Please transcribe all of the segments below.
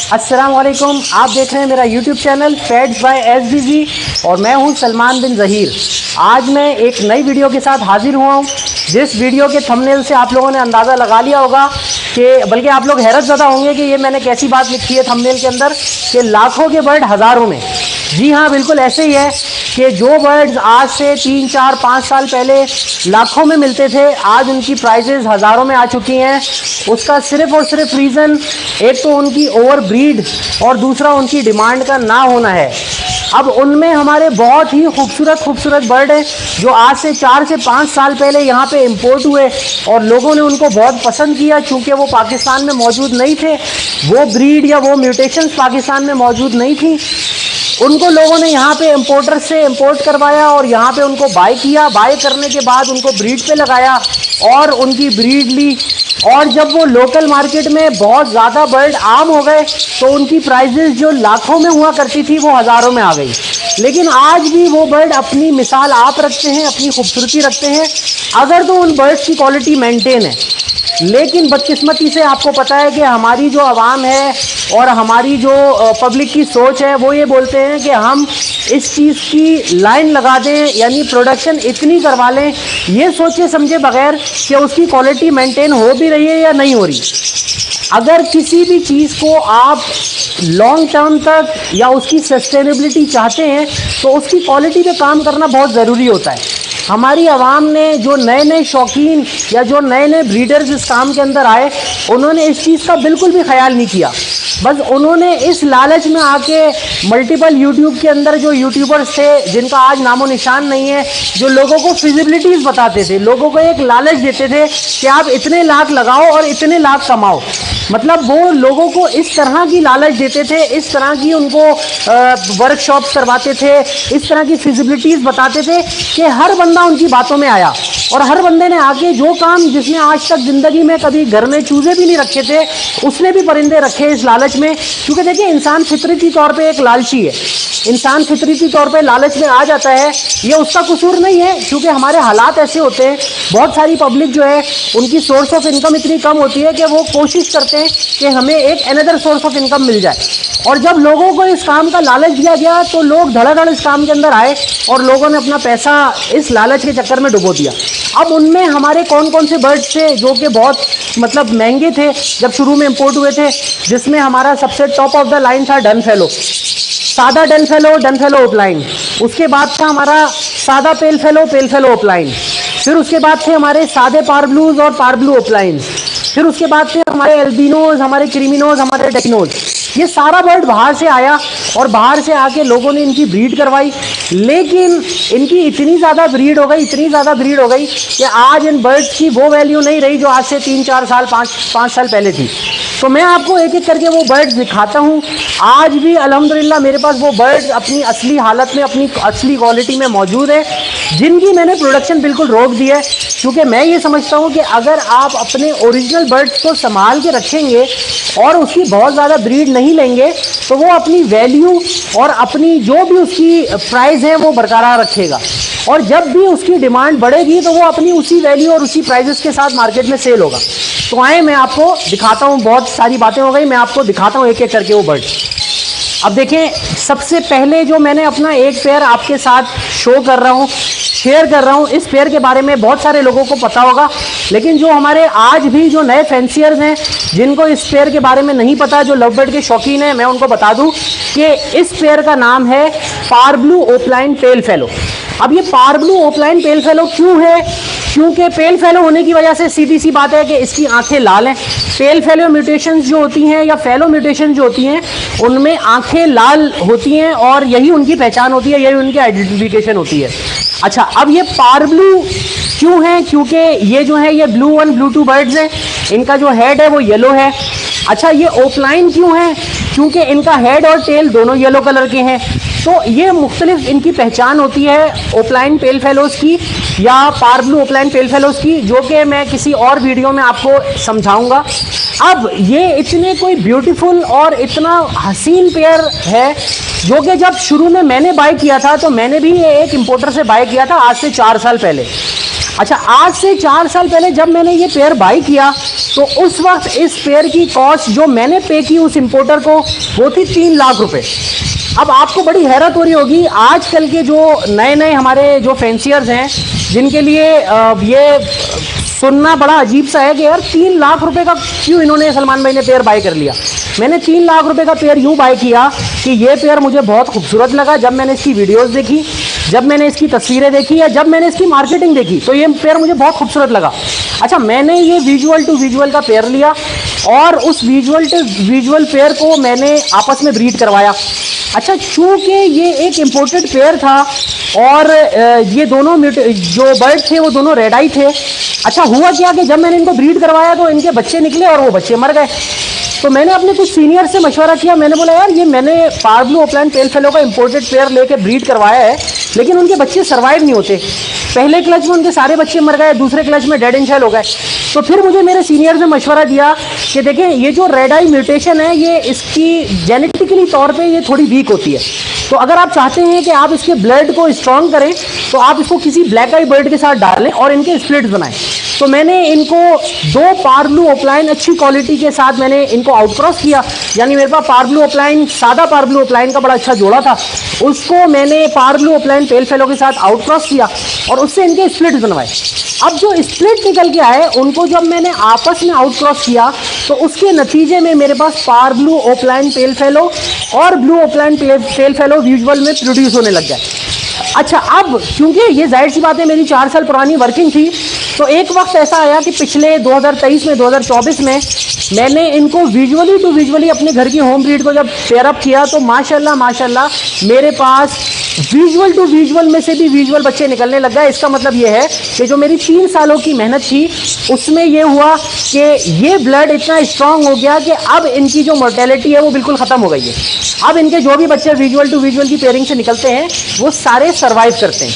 अस्सलाम वालेकुम। आप देख रहे हैं मेरा YouTube channel pets by SBG और मैं हूं सलमान बिन ज़हीर। आज मैं एक नई वीडियो के साथ हाजिर हुआ हूं, जिस वीडियो के थंबनेल से आप लोगों ने अंदाज़ा लगा लिया होगा कि बल्कि आप लोग हैरत ज़दा होंगे कि ये मैंने कैसी बात लिखी है थंबनेल के अंदर कि लाखों के बर्ड हज़ारों में। जी हाँ, बिल्कुल ऐसे ही है कि जो बर्ड्स आज से 3, 4, 5 साल पहले लाखों में मिलते थे, आज उनकी प्राइजेज़ हज़ारों में आ चुकी हैं। उसका सिर्फ़ और सिर्फ रीज़न एक तो उनकी ओवर ब्रीड और दूसरा उनकी डिमांड का ना होना है। अब उनमें हमारे बहुत ही खूबसूरत बर्ड हैं जो आज से 4 से 5 साल पहले यहाँ पे इंपोर्ट हुए और लोगों ने उनको बहुत पसंद किया क्योंकि वो पाकिस्तान में मौजूद नहीं थे, वो ब्रीड या वो म्यूटेशंस पाकिस्तान में मौजूद नहीं थी। उनको लोगों ने यहाँ पे इम्पोर्टर से इंपोर्ट करवाया और यहाँ पे उनको बाय किया। बाय करने के बाद उनको ब्रीड पे लगाया और उनकी ब्रीड ली, और जब वो लोकल मार्केट में बहुत ज़्यादा बर्ड आम हो गए तो उनकी प्राइजेस जो लाखों में हुआ करती थी वो हज़ारों में आ गई। लेकिन आज भी वो बर्ड अपनी मिसाल आप रखते हैं, अपनी खूबसूरती रखते हैं अगर तो उन बर्ड्स की क्वालिटी मेंटेन है। लेकिन बदकिस्मती से आपको पता है कि हमारी जो आवाम है और हमारी जो पब्लिक की सोच है वो ये बोलते हैं कि हम इस चीज़ की लाइन लगा दें, यानी प्रोडक्शन इतनी करवा लें ये सोचे समझे बगैर कि उसकी क्वालिटी मेंटेन हो भी रही है या नहीं हो रही। अगर किसी भी चीज़ को आप लॉन्ग टर्म तक या उसकी सस्टेनेबिलिटी चाहते हैं तो उसकी क्वालिटी पे काम करना बहुत ज़रूरी होता है। हमारी आवाम ने जो नए शौकीन या जो नए ब्रीडर्स इस काम के अंदर आए, उन्होंने इस चीज़ का बिल्कुल भी ख्याल नहीं किया। बस उन्होंने इस लालच में आके मल्टीपल यूट्यूब के अंदर जो यूट्यूबर्स थे जिनका आज नामो निशान नहीं है, जो लोगों को फिजिबिलिटीज़ बताते थे, लोगों को एक लालच देते थे कि आप इतने लाख लगाओ और इतने लाख कमाओ। मतलब वो लोगों को इस तरह की लालच देते थे, इस तरह की उनको वर्कशॉप्स करवाते थे, इस तरह की फिजिबिलिटीज़ बताते थे कि हर बंदा उनकी बातों में आया और हर बंदे ने आके जो काम जिसने आज तक ज़िंदगी में कभी घर में चूजे भी नहीं रखे थे उसने भी परिंदे रखे इस लालच में। क्योंकि देखिए, इंसान फितरती तौर पे एक लालची है, इंसान फितरती तौर पे लालच में आ जाता है। ये उसका कसूर नहीं है क्योंकि हमारे हालात ऐसे होते हैं। बहुत सारी पब्लिक जो है उनकी सोर्स ऑफ इनकम इतनी कम होती है कि वो कोशिश करते हैं कि हमें एक अनदर सोर्स ऑफ इनकम मिल जाए, और जब लोगों को इस काम का लालच दिया गया तो लोग धड़ाधड़ इस काम के अंदर आए और लोगों ने अपना पैसा इस लालच के चक्कर में डुबो दिया। अब उनमें हमारे कौन कौन से बर्ड्स थे जो कि बहुत मतलब महंगे थे जब शुरू में इंपोर्ट हुए थे, जिसमें हमारा सबसे टॉप ऑफ द लाइन था डन फेलो, सादा डन फेलो ओपलाइन। उसके बाद था हमारा सादा पेल फेलो ओपलाइन। फिर उसके बाद थे हमारे सादे पारब्लूज और पारब्लू ओपलाइन। फिर उसके बाद थे हमारे एल्बिनोज, हमारे क्रिमिनोज, हमारे डेकिनोज। ये सारा बर्ड बाहर से आया और बाहर से आके लोगों ने इनकी ब्रीड करवाई, लेकिन इनकी इतनी ज़्यादा ब्रीड हो गई कि आज इन बर्ड्स की वो वैल्यू नहीं रही जो आज से 3, 4 साल 5 साल पहले थी। तो मैं आपको एक एक करके वो बर्ड्स दिखाता हूँ। आज भी अल्हम्दुलिल्लाह मेरे पास वो बर्ड्स अपनी असली हालत में, अपनी असली क्वालिटी में मौजूद है, जिनकी मैंने प्रोडक्शन बिल्कुल रोक दी है। क्योंकि मैं ये समझता हूँ कि अगर आप अपने ओरिजिनल बर्ड्स को संभाल के रखेंगे और उसकी बहुत ज़्यादा ब्रीड नहीं लेंगे तो वो अपनी वैल्यू और अपनी जो भी उसकी प्राइस है वो बरकरार रखेगा, और जब भी उसकी डिमांड बढ़ेगी तो वो अपनी उसी वैल्यू और उसी प्राइजेस के साथ मार्केट में सेल होगा। तो आए मैं आपको दिखाता हूँ, बहुत सारी बातें हो गई, मैं आपको दिखाता हूँ एक एक करके वो बर्ड। अब देखें, सबसे पहले जो मैंने अपना एक पेयर आपके साथ शेयर कर रहा हूँ, इस पेयर के बारे में बहुत सारे लोगों को पता होगा, लेकिन जो हमारे आज भी जो नए फैंसियर्स हैं जिनको इस पेयर के बारे में नहीं पता, जो लव बर्ड के शौकीन हैं, मैं उनको बता दूं कि इस पेयर का नाम है पारब्लू ओपलाइन पेल फेलो। अब ये पारब्लू ओपलाइन पेल फेलो क्यों है? क्योंकि पेल फेलो होने की वजह से सीधी सी बात है कि इसकी आंखें लाल हैं। पेल फेलो म्यूटेशंस जो होती हैं या फेलो म्यूटेशन जो होती हैं उनमें आंखें लाल होती हैं और यही उनकी पहचान होती है, यही उनकी आइडेंटिफिकेशन होती है। अच्छा, अब ये पारब्लू क्यों है? क्योंकि ये जो है ये ब्लू 1 ब्लू 2 बर्ड्स हैं, इनका जो हेड है वो येलो है। अच्छा, ये ओपलाइन क्यों है? क्योंकि इनका हेड और टेल दोनों येलो कलर के हैं। तो ये मुख्तलिफ इनकी पहचान होती है ओपलाइन पेल फेलोज की या पारब्लू ओपलाइन पेल फेलोज की, जो कि मैं किसी और वीडियो में आपको समझाऊंगा। अब ये इतने कोई ब्यूटीफुल और इतना हसीन पेयर है जो कि जब शुरू में मैंने बाय किया था तो मैंने भी एक इंपोर्टर से बाय किया था आज से 4 साल पहले। अच्छा, आज से 4 साल पहले जब मैंने ये पेयर बाई किया तो उस वक्त इस पेयर की कॉस्ट जो मैंने पे की उस इंपोर्टर को वो थी 3 लाख रुपए। अब आपको बड़ी हैरत हो रही होगी, आजकल के जो नए नए हमारे जो फैंसियर्स हैं जिनके लिए ये सुनना बड़ा अजीब सा है कि यार 3 लाख रुपए का क्यों इन्होंने सलमान भाई ने पेयर बाय कर लिया। मैंने 3 लाख रुपए का पेयर यूं बाय किया कि ये पेयर मुझे बहुत खूबसूरत लगा। जब मैंने इसकी वीडियोस देखी, जब मैंने इसकी तस्वीरें देखी या जब मैंने इसकी मार्केटिंग देखी तो ये पेयर मुझे बहुत खूबसूरत लगा। अच्छा, मैंने ये विजुअल टू विजुअल का पेयर लिया और उस विजुअल टू विजुअल पेयर को मैंने आपस में ब्रीड करवाया। अच्छा, चूंकि ये एक इम्पोर्टेड पेयर था और ये दोनों जो बर्ड थे वो दोनों रेड आई थे। अच्छा, हुआ क्या कि जब मैंने इनको ब्रीड करवाया तो इनके बच्चे निकले और वो बच्चे मर गए। तो मैंने अपने कुछ सीनियर से मशवरा किया, मैंने बोला यार ये मैंने पार्क ब्लू ओपलैंड टेल फेलो का इम्पोर्टेड पेयर लेके ब्रीड करवाया है लेकिन उनके बच्चे सर्वाइव नहीं होते। पहले क्लच में उनके सारे बच्चे मर गए, दूसरे क्लच में डेड एंड शेल हो गए। तो फिर मुझे मेरे सीनियर ने मशवरा दिया कि देखें ये जो रेड आई म्यूटेशन है ये इसकी जेनेटिकली तौर पे ये थोड़ी वीक होती है, तो अगर आप चाहते हैं कि आप इसके ब्लड को स्ट्रॉन्ग करें तो आप इसको किसी ब्लैक आई बर्ड के साथ डालें और इनके स्प्लिट्स बनाएं। तो मैंने इनको 2 पार्क ब्लू ओपलाइन अच्छी क्वालिटी के साथ मैंने इनको आउटक्रॉस किया, यानी मेरे पास पार्क ब्लू ओपलाइन सादा पार्क ब्लू ओपलाइन का बड़ा अच्छा जोड़ा था, उसको मैंने पार्क ब्लू ओपलाइन पेल फेलो के साथ आउटक्रॉस किया और उससे इनके स्प्लिट्स बनवाए। अब जो स्प्लिट निकल के आए उनको जब मैंने आपस में आउटक्रॉस किया तो उसके नतीजे में मेरे पास park blue opaline pale fallow और blue opaline pale fallow visual में प्रोड्यूस होने लग गया। अच्छा, अब क्योंकि ये जाहिर सी बात है मेरी 4 साल पुरानी वर्किंग थी, तो एक वक्त ऐसा आया कि पिछले 2023 में 2024 में मैंने इनको विजुअली टू विजुअली अपने घर की होम ब्रीड को जब पेयरअप किया तो माशाल्लाह माशाल्लाह मेरे पास विजुअल टू विजुअल में से भी विजुअल बच्चे निकलने लग गए। इसका मतलब ये है कि जो मेरी 3 सालों की मेहनत थी उसमें ये हुआ कि ये ब्लड इतना स्ट्रांग हो गया कि अब इनकी जो मोर्टेलिटी है वो बिल्कुल ख़त्म हो गई है। अब इनके जो भी बच्चे विजुअल टू विजुअल की पेयरिंग से निकलते हैं वो सारे सर्वाइव करते हैं।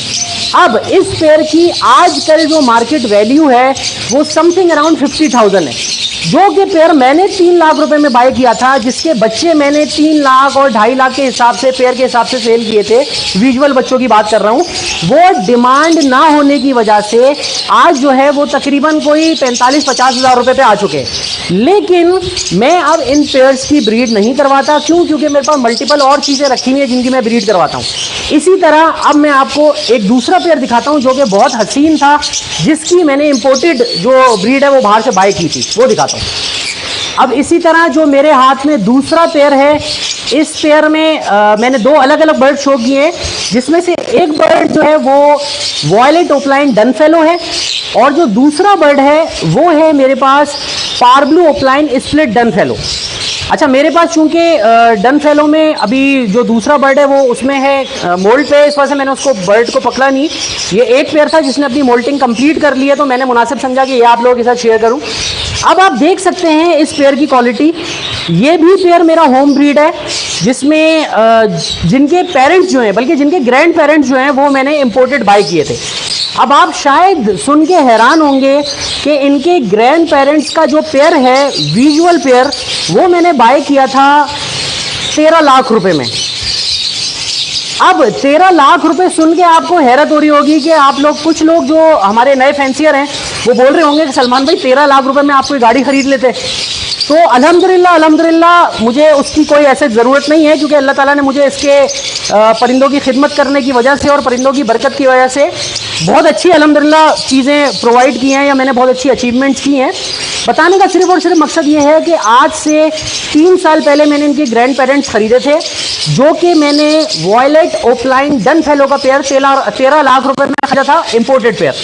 अब इस पेयर की आजकल जो मार्केट वैल्यू है वो समथिंग अराउंड 50,000 है, जो कि पेयर मैंने 3 लाख रुपए में बाय किया था, जिसके बच्चे मैंने 3 लाख और 2.5 लाख के हिसाब से पेयर के हिसाब से सेल किए थे। विजुअल बच्चों की बात कर रहा हूं। वो डिमांड ना होने की वजह से आज जो है वो तकरीबन कोई 45-50 हज़ार रुपए पे आ चुके हैं। लेकिन मैं अब इन पेयर्स की ब्रीड नहीं करवाता। क्यों? क्योंकि मेरे पास मल्टीपल और चीज़ें रखी हुई हैं जिनकी मैं ब्रीड करवाता हूँ। इसी तरह अब मैं आपको एक दूसरा पेयर दिखाता हूँ जो कि बहुत हसीन था, जिसकी मैंने इंपोर्टेड जो ब्रीड है वो बाहर से बाय की थी, वो दिखाता हूँ। अब इसी तरह जो मेरे हाथ में दूसरा पेयर है, इस पेयर में मैंने 2 अलग अलग बर्ड शो किए हैं, जिसमें से एक बर्ड जो है वो वॉयलेट ओपलाइन डन फेलो है और जो दूसरा बर्ड है वो है मेरे पास park blue opaline split dun fallow. अच्छा, मेरे पास चूंकि डन फेलो में अभी जो दूसरा बर्ड है वो उसमें है मोल्ड पे, इस वजह से मैंने उसको बर्ड को पकड़ा नहीं। ये एक पेयर था जिसने अपनी मोल्टिंग कंप्लीट कर ली है, तो मैंने मुनासिब समझा कि ये आप लोगों के साथ शेयर करूं। अब आप देख सकते हैं इस पेयर की क्वालिटी। ये भी पेयर मेरा होम ब्रीड है, जिसमें जिनके पेरेंट्स जो हैं, बल्कि जिनके ग्रैंड पेरेंट्स जो हैं वो मैंने इंपोर्टेड बाय किए थे। अब आप शायद सुन के हैरान होंगे कि इनके ग्रैंड पेरेंट्स का जो पेयर है विजुअल पेयर, वो मैंने बाय किया था 13 लाख रुपए में। अब 13 लाख रुपए सुन के आपको हैरत हो रही होगी कि आप लोग, कुछ लोग जो हमारे नए फैंसियर हैं वो बोल रहे होंगे कि सलमान भाई 13 लाख रुपए में आप कोई गाड़ी खरीद लेते। तो अल्हम्दुलिल्लाह मुझे उसकी कोई ऐसे ज़रूरत नहीं है, क्योंकि अल्लाह ताला ने मुझे इसके परिंदों की खिदमत करने की वजह से और परिंदों की बरकत की वजह से बहुत अच्छी अल्हम्दुलिल्लाह चीज़ें प्रोवाइड की हैं, या मैंने बहुत अच्छी अचीवमेंट्स की हैं। बताने का सिर्फ और सिर्फ मकसद ये है कि आज से 3 साल पहले मैंने इनके ग्रैंड पेरेंट्स खरीदे थे, जो कि मैंने वॉयलेट ओपलाइन डन फेलो का पेयर 13 लाख रुपए में खरीदा था, इंपोर्टेड पेयर।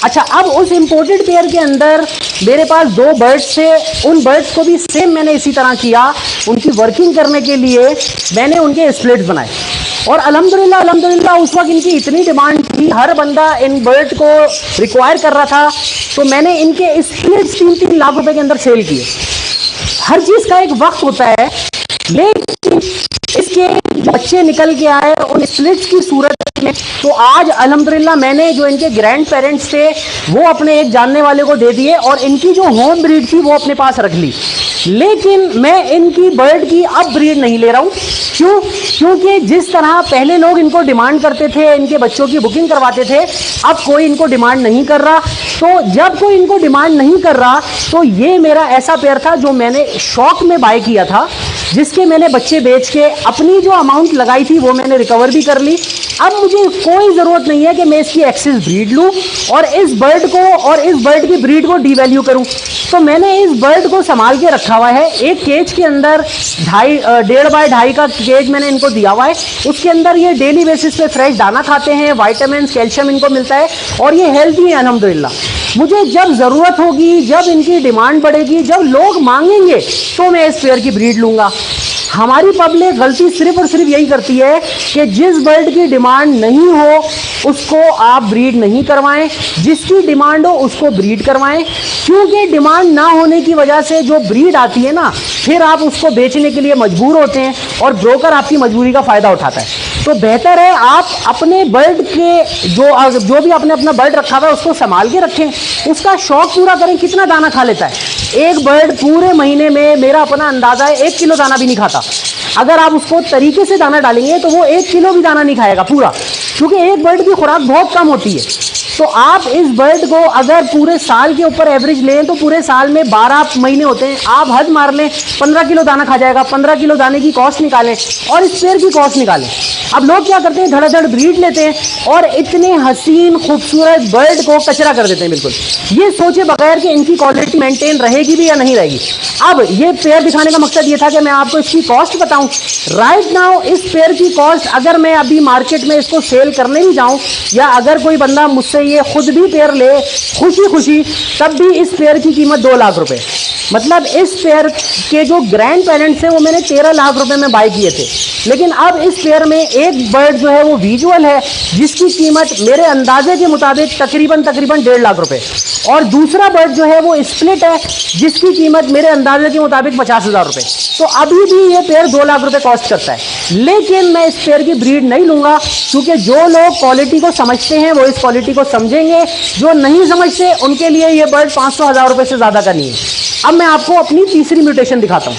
अच्छा, अब उस इंपोर्टेड पेयर के अंदर मेरे पास 2 बर्ड्स थे। उन बर्ड्स को भी सेम मैंने इसी तरह किया। उनकी वर्किंग करने के लिए मैंने उनके स्प्लिट्स बनाए और अल्हम्दुलिल्लाह उस वक्त इनकी इतनी डिमांड थी, हर बंदा इन बर्ड को रिक्वायर कर रहा था, तो मैंने इनके स्प्लिट्स 3-3 लाख रुपए के अंदर सेल किए। हर चीज़ का एक वक्त होता है, लेकिन इसके जो बच्चे निकल के आए उन स्प्लिट्स की सूरत में, तो आज अल्हम्दुलिल्लाह मैंने जो इनके ग्रैंड पेरेंट्स थे वो अपने एक जानने वाले को दे दिए और इनकी जो होम ब्रीड थी वो अपने पास रख ली। लेकिन मैं इनकी बर्ड की अब ब्रीड नहीं ले रहा हूँ, क्यों? क्योंकि जिस तरह पहले लोग इनको डिमांड करते थे, इनके बच्चों की बुकिंग करवाते थे, अब कोई इनको डिमांड नहीं कर रहा। तो जब कोई इनको डिमांड नहीं कर रहा तो ये मेरा ऐसा पेयर था जो मैंने शौक में बाय किया था, जिसके मैंने बच्चे बेच के अपनी जो अमाउंट लगाई थी वो मैंने रिकवर भी कर ली। अब मुझे कोई ज़रूरत नहीं है कि मैं इसकी एक्सेस ब्रीड लूँ और इस बर्ड की ब्रीड को डीवैल्यू करूँ। तो मैंने इस बर्ड को संभाल के रखा हुआ है। एक केज के अंदर 1.5 बाय 2.5 का केज मैंने इनको दिया हुआ है। उसके अंदर ये डेली बेसिस पे फ्रेश दाना खाते हैं, वाइटामिन कैल्शियम इनको मिलता है और ये हेल्थी है अल्हम्दुलिल्लाह। मुझे जब ज़रूरत होगी, जब इनकी डिमांड बढ़ेगी, जब लोग मांगेंगे तो मैं इस पेयर की ब्रीड लूँगा। हमारी पब्लिक गलती सिर्फ और सिर्फ यही करती है कि जिस बर्ड की डिमांड नहीं हो उसको आप ब्रीड नहीं करवाएं, जिसकी डिमांड हो उसको ब्रीड करवाएं। क्योंकि डिमांड ना होने की वजह से जो ब्रीड आती है ना, फिर आप उसको बेचने के लिए मजबूर होते हैं और ब्रोकर आपकी मजबूरी का फ़ायदा उठाता है। तो बेहतर है आप अपने बर्ड के जो भी आपने अपना बर्ड रखा हुआ है उसको संभाल के रखें, उसका शौक पूरा करें। कितना दाना खा लेता है एक बर्ड पूरे महीने में? मेरा अपना अंदाज़ा है 1 किलो दाना भी नहीं खाता। अगर आप उसको तरीके से दाना डालेंगे तो वो 1 किलो भी दाना नहीं खाएगा पूरा, क्योंकि एक बर्ड की खुराक बहुत कम होती है। तो आप इस बर्ड को अगर पूरे साल के ऊपर एवरेज लें तो पूरे साल में 12 महीने होते हैं, आप हद मार लें 15 किलो दाना खा जाएगा। 15 किलो दाने की कॉस्ट निकालें और इस पेयर की कॉस्ट निकालें। अब लोग क्या करते हैं, धड़ाधड़ ब्रीड लेते हैं और इतने हसीन खूबसूरत बर्ड को कचरा कर देते हैं बिल्कुल, ये सोचे बगैर कि इनकी क्वालिटी मेंटेन रहेगी भी या नहीं रहेगी। अब ये पेयर दिखाने का मकसद ये था कि मैं आपको इसकी कॉस्ट बताऊं। राइट नाउ इस पेयर की कॉस्ट, अगर मैं अभी मार्केट में इसको सेल करने भी जाऊं या अगर कोई बंदा मुझसे ये खुद भी पेयर ले खुशी खुशी, तब भी इस पेयर की कीमत 2 लाख रुपए। मतलब इस पेयर के जो ग्रैंड पेरेंट्स हैं वो मैंने 13 लाख रुपए में बाय किए थे। लेकिन अब इस पेयर में एक बर्ड जो है वो विजुअल है, जिसकी कीमत मेरे अंदाजे के मुताबिक तकरीबन 1.5 लाख रुपए, और दूसरा बर्ड जो है वो स्प्लिट है, जिसकी कीमत मेरे अंदाजे के मुताबिक 50,000 रुपए। तो अभी भी ये पेयर 2 लाख रुपए कॉस्ट करता है। लेकिन मैं इस पेयर की ब्रीड नहीं लूंगा, क्योंकि जो लोग क्वालिटी को समझते हैं वो इस क्वालिटी को समझेंगे, जो नहीं समझते उनके लिए ये बर्ड 500,000 रुपए से ज्यादा का नहीं है। अब मैं आपको अपनी तीसरी म्यूटेशन दिखाता हूँ।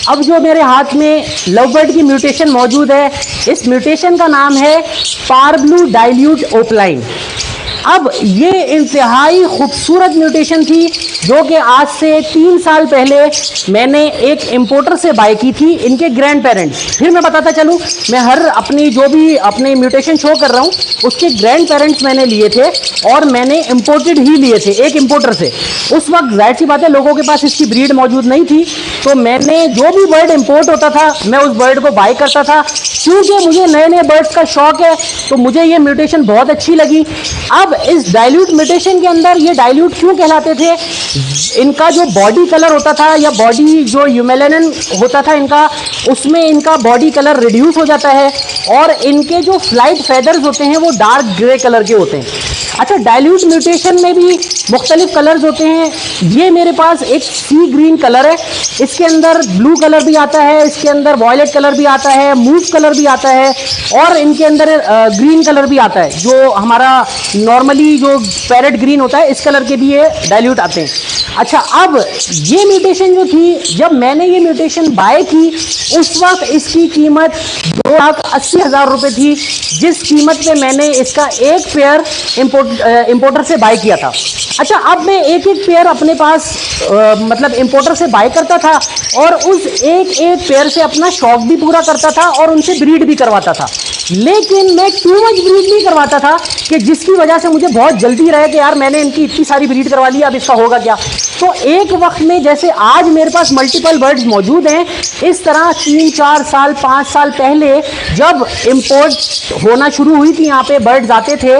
अब जो मेरे हाथ में लव बर्ड की म्यूटेशन मौजूद है, इस म्यूटेशन का नाम है पारब्लू डाइल्यूट ओपलाइन। अब ये इंतहाई खूबसूरत म्यूटेशन थी जो कि आज से 3 साल पहले मैंने एक इंपोर्टर से बाय की थी, इनके ग्रैंड पेरेंट्स। फिर मैं बताता चलूँ, मैं हर अपनी जो भी अपने म्यूटेशन शो कर रहा हूँ उसके ग्रैंड पेरेंट्स मैंने लिए थे और मैंने इंपोर्टेड ही लिए थे एक इंपोर्टर से। उस वक्त जाहिर सी बात है लोगों के पास इसकी ब्रीड मौजूद नहीं थी, तो मैंने जो भी बर्ड इंपोर्ट होता था मैं उस बर्ड को बाय करता था। क्योंकि मुझे नए नए बर्ड्स का शौक है तो मुझे ये म्यूटेशन बहुत अच्छी लगी। अब इस डाइल्यूट म्यूटेशन के अंदर, ये डाइल्यूट क्यों कहलाते थे, इनका जो बॉडी कलर होता था या बॉडी जो यूमेलेनिन होता था इनका, उसमें इनका बॉडी कलर रिड्यूस हो जाता है और इनके जो फ्लाइट फेदर्स होते हैं वो डार्क ग्रे कलर के होते हैं। अच्छा, डाइल्यूट म्यूटेशन में भी मुख्तलिफ कलर्स होते हैं। ये मेरे पास एक सी ग्रीन कलर है, इसके अंदर ब्लू कलर भी आता है, इसके अंदर वॉयलेट कलर भी आता है, मूव कलर भी आता है और इनके अंदर ग्रीन कलर भी आता है, जो हमारा नॉर्मली जो पैरेट ग्रीन होता है इस कलर के भी ये डाइल्यूट आते हैं। अच्छा, अब ये म्यूटेशन जो थी, जब मैंने ये म्यूटेशन बाय की उस वक्त इसकी कीमत 2,80,000 रुपये थी, जिस कीमत पे मैंने इसका एक पेयर इंपोर्टर से बाय किया था। अच्छा, अब मैं एक एक पेयर अपने पास मतलब इंपोर्टर से बाय करता था और उस एक एक पेयर से अपना शौक भी पूरा करता था और उनसे ब्रीड भी करवाता था। लेकिन मैं टू मच ब्रीड नहीं करवाता था कि जिसकी वजह से मुझे बहुत जल्दी रहे कि यार मैंने इनकी इतनी सारी ब्रीड करवा ली, अब इसका होगा क्या। तो एक वक्त में जैसे आज मेरे पास मल्टीपल बर्ड्स मौजूद हैं, इस तरह 3, 4 साल 5 साल पहले जब इंपोर्ट होना शुरू हुई थी, यहाँ पे बर्ड्स आते थे,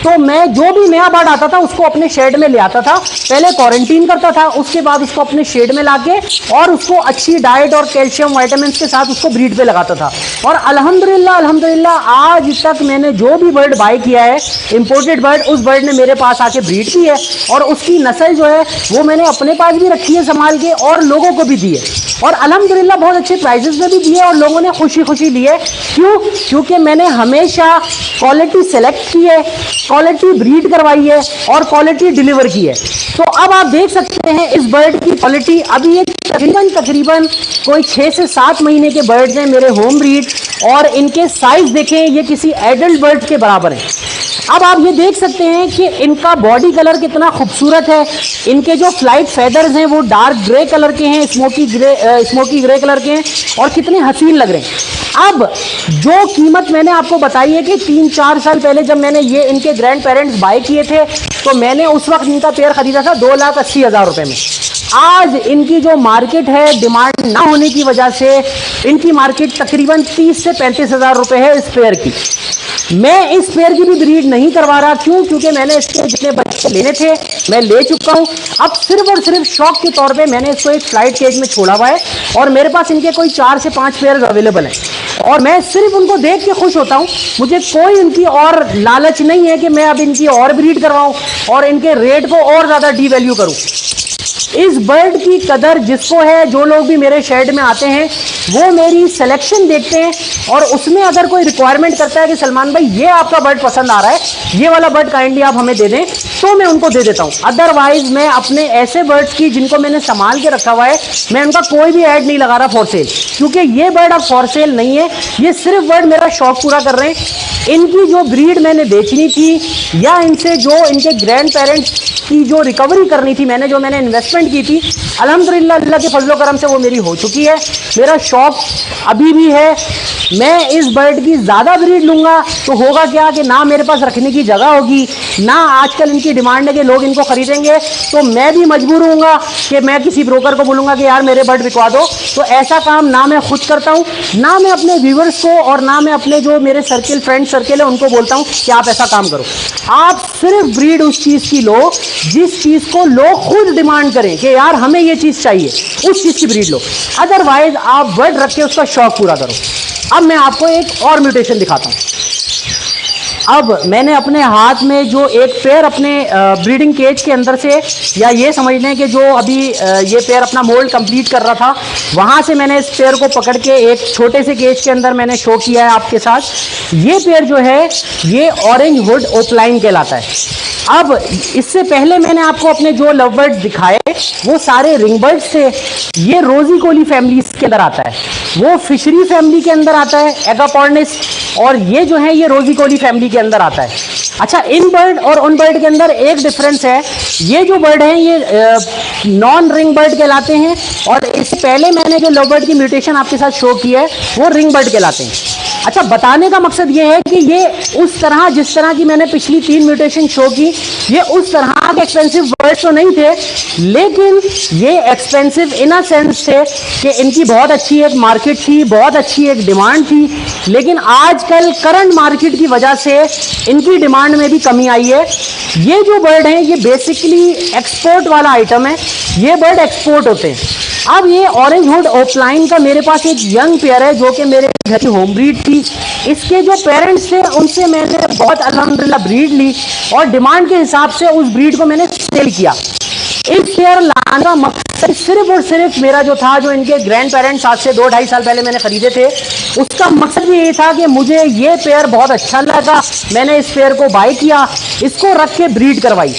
तो मैं जो भी नया बर्ड आता था उसको अपने शेड में ले आता था, पहले क्वारंटीन करता था, उसके बाद उसको अपने शेड में लाके और उसको अच्छी डाइट और कैल्शियम वाइटामिन के साथ उसको ब्रीड पे लगाता था। और अल्हम्दुलिल्लाह आज तक मैंने जो भी बर्ड बाय किया है इंपोर्टेड बर्ड, उस बर्ड ने मेरे पास आके ब्रीड की है और उसकी नस्ल जो है वो मैंने अपने पास भी रखी है संभाल के और लोगों को भी दी है। और अल्हम्दुलिल्लाह बहुत अच्छे प्राइजेस में भी दिए और लोगों ने खुशी खुशी लिए। क्यों? क्योंकि मैंने हमेशा क्वालिटी सेलेक्ट की है, क्वालिटी ब्रीड करवाई है और क्वालिटी डिलीवर की है। तो अब आप देख सकते हैं इस बर्ड की क्वालिटी। अभी ये तकरीबन कोई 6 से 7 महीने के बर्ड्स हैं मेरे होम ब्रीड, और इनके साइज देखें ये किसी एडल्ट बर्ड के बराबर है। अब आप ये देख सकते हैं कि इनका बॉडी कलर कितना खूबसूरत है। इनके जो फ्लाइट फेदर्स हैं वो डार्क ग्रे कलर के हैं, स्मोकी ग्रे कलर के हैं और कितने हसीन लग रहे हैं। अब जो कीमत मैंने आपको बताई है कि 3-4 साल पहले जब मैंने ये इनके ग्रैंड पेरेंट्स बाय किए थे तो मैंने उस वक्त इनका पेयर खरीदा था 2,80,000 रुपये में। आज इनकी जो मार्केट है, डिमांड ना होने की वजह से इनकी मार्केट तकरीबन 30 से 35,000 रुपये है इस पेयर की। मैं इस पेयर की भी ब्रीड नहीं करवा रहा। क्यों? क्योंकि मैंने इसके जितने बच्चे लेने थे मैं ले चुका हूं। अब सिर्फ और सिर्फ शौक के तौर पे मैंने इसको एक फ्लाइट केज में छोड़ा हुआ है और मेरे पास इनके कोई 4 से 5 पेयर अवेलेबल हैं और मैं सिर्फ उनको देख के खुश होता हूं। मुझे कोई इनकी और लालच नहीं है कि मैं अब इनकी और ब्रीड करवाऊं और इनके रेट को और ज़्यादा डी वैल्यू करूं। इस बर्ड की कदर जिसको है, जो लोग भी मेरे शेड में आते हैं वो मेरी सिलेक्शन देखते हैं और उसमें अगर कोई रिक्वायरमेंट करता है कि सलमान भाई ये आपका बर्ड पसंद आ रहा है, ये वाला बर्ड काइंडली आप हमें दे दें, तो मैं उनको दे देता हूं। अदरवाइज मैं अपने ऐसे बर्ड्स की जिनको मैंने संभाल के रखा हुआ है, मैं उनका कोई भी ऐड नहीं लगा रहा फॉर सेल, क्योंकि ये बर्ड अब फॉर सेल नहीं है। ये सिर्फ बर्ड मेरा शौक पूरा कर रहे हैं। इनकी जो ब्रीड मैंने बेचनी थी या इनसे जो इनके ग्रैंड पेरेंट्स की जो रिकवरी करनी थी, मैंने इन्वेस्टमेंट की थी, अल्हम्दुलिल्लाह अल्लाह के फजलो करम से वो मेरी हो चुकी है। मेरा शौक अभी भी है। मैं इस बर्ड की ज़्यादा ब्रीड लूँगा तो होगा क्या कि ना मेरे पास रखने की जगह होगी, ना आजकल इनकी डिमांड है कि लोग इनको खरीदेंगे, तो मैं भी मजबूर हूँगा कि मैं किसी ब्रोकर को बोलूँगा कि यार मेरे बर्ड बिकवा दो। तो ऐसा काम ना मैं खुद करता हूँ, ना मैं अपने व्यूवर्स को और ना मैं अपने जो मेरे सर्किल फ्रेंड सर्किल है उनको बोलता हूँ कि आप ऐसा काम करो। आप सिर्फ ब्रीड उस चीज़ की लो जिस चीज़ को लोग खुद डिमांड करें कि यार हमें ये चीज़ चाहिए, उस चीज़ की ब्रीड लो। अदरवाइज आप बर्ड रख के उसका शौक पूरा करो। अब मैं आपको एक और म्यूटेशन दिखाता हूँ। अब मैंने अपने हाथ में जो एक पेयर अपने ब्रीडिंग केज के अंदर से, या ये समझ लें कि जो अभी ये पेयर अपना मोल्ड कंप्लीट कर रहा था, वहाँ से मैंने इस पेयर को पकड़ के एक छोटे से केज के अंदर मैंने शो किया है आपके साथ। ये पेयर जो है ये ऑरेंज हुड ओपलाइन कहलाता है। अब इससे पहले मैंने आपको अपने जो लव बर्ड्स दिखाए वो सारे रिंग बर्ड्स थे। ये रोजी कोली फैमिली के अंदर आता है, वो फिशरी फैमिली के अंदर आता है एगापोर्निस, और ये जो है ये रोजी कोली फैमिली के अंदर आता है। अच्छा, इन बर्ड और उन बर्ड के अंदर एक डिफरेंस है। ये जो बर्ड हैं ये नॉन रिंग बर्ड कहलाते हैं और इससे पहले मैंने जो लव बर्ड की म्यूटेशन आपके साथ शो की है वो रिंग बर्ड कहलाते हैं। अच्छा, बताने का मकसद ये है कि ये उस तरह जिस तरह की मैंने पिछली 3 म्यूटेशन शो की, ये उस तरह के एक्सपेंसिव बर्ड्स तो नहीं थे, लेकिन ये एक्सपेंसिव इन अ सेंस थे कि इनकी बहुत अच्छी एक मार्केट थी, बहुत अच्छी एक डिमांड थी। लेकिन आजकल करंट मार्केट की वजह से इनकी डिमांड में भी कमी आई है। ये जो बर्ड हैं ये बेसिकली एक्सपोर्ट वाला आइटम है, ये बर्ड एक्सपोर्ट होते हैं। अब ये ऑरेंज हुड ओपलाइन का मेरे पास एक यंग पेयर है जो कि मेरे घर की होम ब्रीड थी। इसके जो पेरेंट्स थे उनसे मैंने बहुत अल्हम्दुलिल्लाह ब्रीड ली और डिमांड के हिसाब से उस ब्रीड को मैंने सेल किया। इस पेयर लाने का मकसद सिर्फ और सिर्फ मेरा जो था, जो इनके ग्रैंड पेरेंट्स आज से 2-2.5 साल पहले मैंने खरीदे थे, उसका मकसद भी ये था कि मुझे ये पेयर बहुत अच्छा लगा। मैंने इस पेयर को बाय किया, इसको रख के ब्रीड करवाई।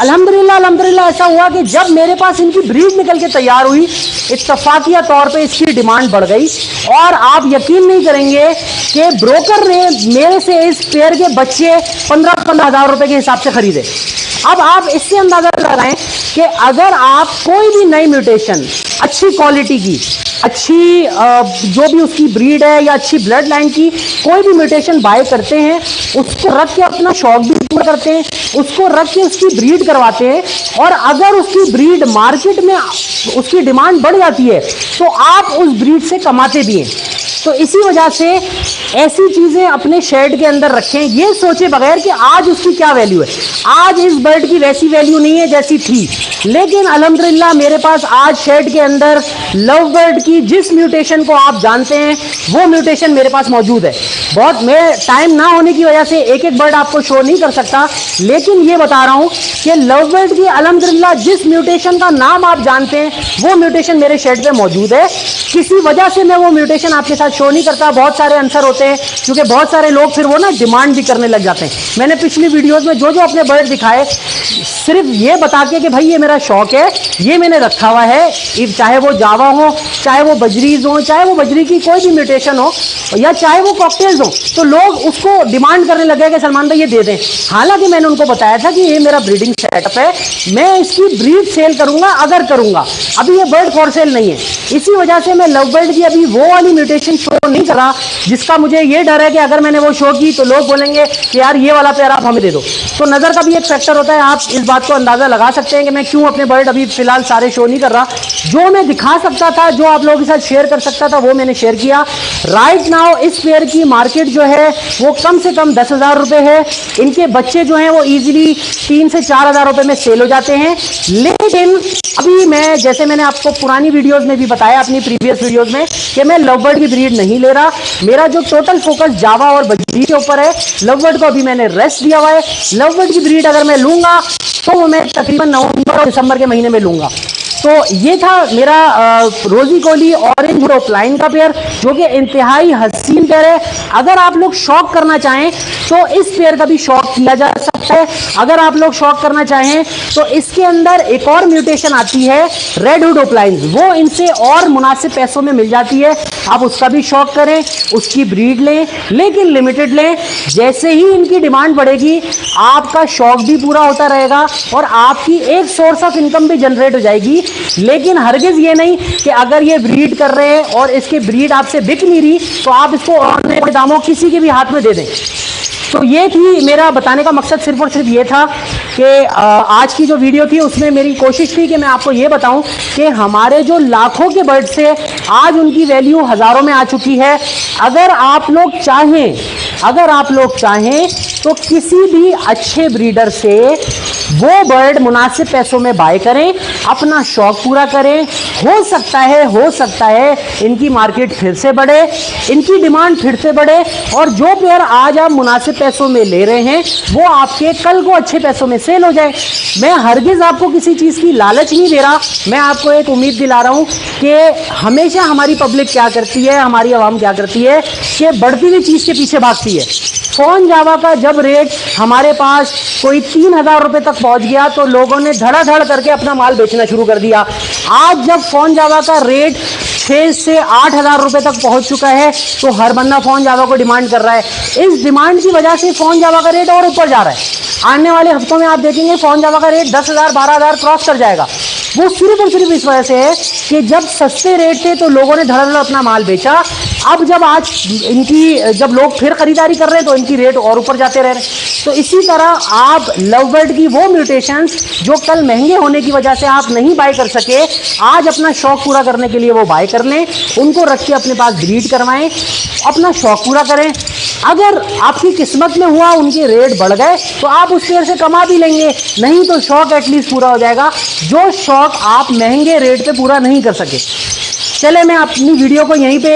अल्हम्दुलिल्लाह ऐसा हुआ कि जब मेरे पास इनकी ब्रीड निकल के तैयार हुई, इत्तफाकिया तौर पे इसकी डिमांड बढ़ गई और आप यकीन नहीं करेंगे कि ब्रोकर ने मेरे से इस पेयर के बच्चे 15-15 हज़ार रुपए के हिसाब से खरीदे। अब आप इससे अंदाजा लगाएं कि अगर आप कोई भी नई म्यूटेशन अच्छी क्वालिटी की, अच्छी जो भी उसकी ब्रीड है या अच्छी ब्लड लाइन की कोई भी म्यूटेशन बाय करते हैं, उसको रख के अपना शौक भी पूरा करते हैं, उसको रख के उसकी ब्रीड करवाते हैं, और अगर उसकी ब्रीड मार्केट में उसकी डिमांड बढ़ जाती है तो आप उस ब्रीड से कमाते भी हैं। तो इसी वजह से ऐसी चीजें अपने शेड के अंदर रखें, ये सोचे बगैर कि आज उसकी क्या वैल्यू है। आज इस बर्ड की वैसी वैल्यू नहीं है जैसी थी, लेकिन अल्हम्दुलिल्लाह मेरे पास आज शेड के अंदर लव बर्ड की जिस म्यूटेशन को आप जानते हैं वो म्यूटेशन मेरे पास मौजूद है। बहुत मैं टाइम ना होने की वजह से एक एक बर्ड आपको शो नहीं कर सकता, लेकिन ये बता रहा हूं कि लव बर्ड की अल्हम्दुलिल्लाह जिस म्यूटेशन का नाम आप जानते हैं वो म्यूटेशन मेरे शेड पे मौजूद है। किसी वजह से मैं वो म्यूटेशन आपके साथ शो नहीं करता, बहुत सारे आंसर होते हैं, क्योंकि बहुत सारे लोग फिर वो ना डिमांड भी करने लग जाते हैं। मैंने पिछली वीडियोस में जो जो अपने बर्ड दिखाए सिर्फ ये बता के कि भाई ये मेरा शौक है, ये मैंने रखा हुआ है, चाहे वो जावा हो, चाहे वो बजरीज हो, चाहे वो बजरी की कोई भी म्यूटेशन हो, या चाहे वो कॉकटेल्स हो, तो लोग उसको डिमांड करने लगे कि सलमान भाई ये दे दें। हालांकि मैंने उनको बताया था कि ये मेरा ब्रीडिंग सेटअप है, मैं इसकी ब्रीड सेल करूंगा अगर करूंगा, अभी ये बर्ड फॉर सेल नहीं है। इसी वजह से मैं लव बर्ड की अभी वो वाली म्यूटेशन शो नहीं कर रहा जिसका मुझे ये डर है कि अगर मैंने वो शो की तो लोग बोलेंगे कि यार ये वाला पेयर आप हमें दे दो। तो नजर का भी एक फैक्टर होता है, आप इस बात को अंदाजा लगा सकते हैं कि मैं क्यों अपने बर्ड अभी फिलहाल सारे शो नहीं कर रहा। जो मैं दिखा सकता था, जो आप लोगों के साथ शेयर कर सकता था, वो मैंने शेयर किया। राइट नाउ इस पेयर की मार्केट जो है वो कम से कम 10,000 रुपए है। इनके बच्चे जो हैं वो इजीली 3 से 4,000 रुपए में सेल हो जाते हैं। लेकिन अभी मैं, जैसे मैंने आपको पुरानी वीडियोस में भी बताया, अपनी प्रीवियस वीडियोस में, कि मैं लव बर्ड की ब्रीड नहीं ले रहा। मेरा जो टोटल फोकस जावा और बजरी के ऊपर है। लव बर्ड को अभी मैंने रेस्ट दिया हुआ है। लव बर्ड की ब्रीड अगर मैं लूंगा तो वो मैं तकरीबन नवंबर और दिसंबर के महीने में लूंगा। तो ये था मेरा रोजी कोली ऑरेंज रोपलाइन का पेयर, जो कि इंतहाई हसीन पेयर है। अगर आप लोग शौक करना चाहें तो इस पेयर का भी शौक किया जा सकता है। अगर आप लोग शौक करना चाहें तो इसके अंदर एक और म्यूटेशन आती है रेड हुड ओपलाइन, वो इनसे और मुनासिब पैसों में मिल जाती है। आप उसका भी शौक करें, उसकी ब्रीड लें, लेकिन लिमिटेड लें। जैसे ही इनकी डिमांड बढ़ेगी आपका शौक भी पूरा होता रहेगा और आपकी एक सोर्स ऑफ इनकम भी जनरेट हो जाएगी। लेकिन हरगिज ये नहीं कि अगर ये ब्रीड कर रहे हैं और इसकी ब्रीड आपसे बिक नहीं रही तो आप इसको और दामों किसी के भी हाथ में दे दें। तो ये थी मेरा बताने का मकसद, सिर्फ और सिर्फ ये था कि आज की जो वीडियो थी उसमें मेरी कोशिश थी कि मैं आपको ये बताऊं कि हमारे जो लाखों के बर्ड से आज उनकी वैल्यू हज़ारों में आ चुकी है। अगर आप लोग चाहें तो किसी भी अच्छे ब्रीडर से वो बर्ड मुनासिब पैसों में बाय करें, अपना शौक पूरा करें। हो सकता है इनकी मार्केट फिर से बढ़े, इनकी डिमांड फिर से बढ़े, और जो पेयर आज आप मुनासिब पैसों में ले रहे हैं वो आपके कल को अच्छे पैसों में सेल हो जाए। मैं हरगिज आपको किसी चीज़ की लालच नहीं दे रहा, मैं आपको एक उम्मीद दिला रहा हूँ कि हमेशा हमारी पब्लिक क्या करती है, हमारी आवाम क्या करती है कि बढ़ती हुई चीज़ के पीछे भागती है। फोन जावा का जब रेट हमारे पास कोई 3,000 रुपए तक पहुंच गया तो लोगों ने धड़ाधड़ करके अपना माल बेचना शुरू कर दिया। आज जब फोन जावा का रेट 6 से 8,000 रुपए तक पहुंच चुका है तो हर बंदा फोन जावा को डिमांड कर रहा है। इस डिमांड की वजह से फोन जावा का रेट और ऊपर जा रहा है। आने वाले हफ्तों में आप देखेंगे फोन जावा का रेट 10,000 12,000 क्रॉस कर जाएगा। वो सिर्फ और सिर्फ इस वजह से है कि जब सस्ते रेट थे तो लोगों ने धड़ाधड़ अपना माल बेचा। अब जब आज जब लोग फिर खरीदारी कर रहे हैं तो इनकी रेट और ऊपर जाते रह रहे हैं। तो इसी तरह आप लव बर्ड की वो म्यूटेशंस जो कल महंगे होने की वजह से आप नहीं बाय कर सके, आज अपना शौक पूरा करने के लिए वो बाय कर लें, उनको रख के अपने पास ब्रीड करवाएं, अपना शौक पूरा करें। अगर आपकी किस्मत में हुआ उनके रेट बढ़ गए तो आप उस पेड़ से कमा भी लेंगे, नहीं तो शौक एटलीस्ट पूरा हो जाएगा जो शौक आप महंगे रेट पे पूरा नहीं कर सके। चले मैं अपनी वीडियो को यहीं पे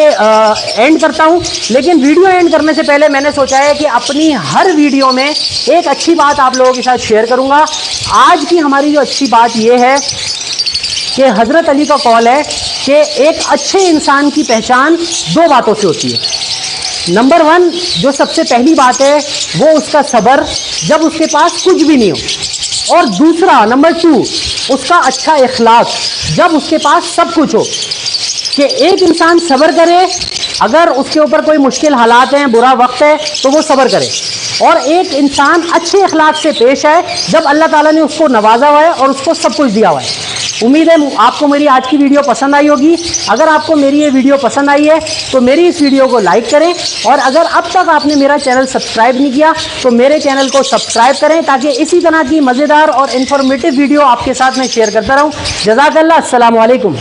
एंड करता हूं, लेकिन वीडियो एंड करने से पहले मैंने सोचा है कि अपनी हर वीडियो में एक अच्छी बात आप लोगों के साथ शेयर करूंगा। आज की हमारी जो अच्छी बात यह है कि हजरत अली का कौल है कि एक अच्छे इंसान की पहचान 2 बातों से होती है। नंबर 1 जो सबसे पहली बात है वो उसका सब्र, जब उसके पास कुछ भी नहीं हो, और दूसरा नंबर 2 उसका अच्छा इखलाक, जब उसके पास सब कुछ हो। कि एक इंसान सब्र करे, अगर उसके ऊपर कोई मुश्किल हालात हैं, बुरा वक्त है तो वो सब्र करे, और एक इंसान अच्छे अखलाक से पेश आए जब अल्लाह ताला ने उसको नवाजा हुआ है और उसको सब कुछ दिया हुआ है। उम्मीद है आपको मेरी आज की वीडियो पसंद आई होगी। अगर आपको मेरी ये वीडियो पसंद आई है तो मेरी इस वीडियो को लाइक करें, और अगर अब तक आपने मेरा चैनल सब्सक्राइब नहीं किया तो मेरे चैनल को सब्सक्राइब करें, ताकि इसी तरह की मज़ेदार और इन्फॉर्मेटिव वीडियो आपके साथ मैं शेयर करता रहूँ। जज़ाकल्लाह, अस्सलामु अलैकुम।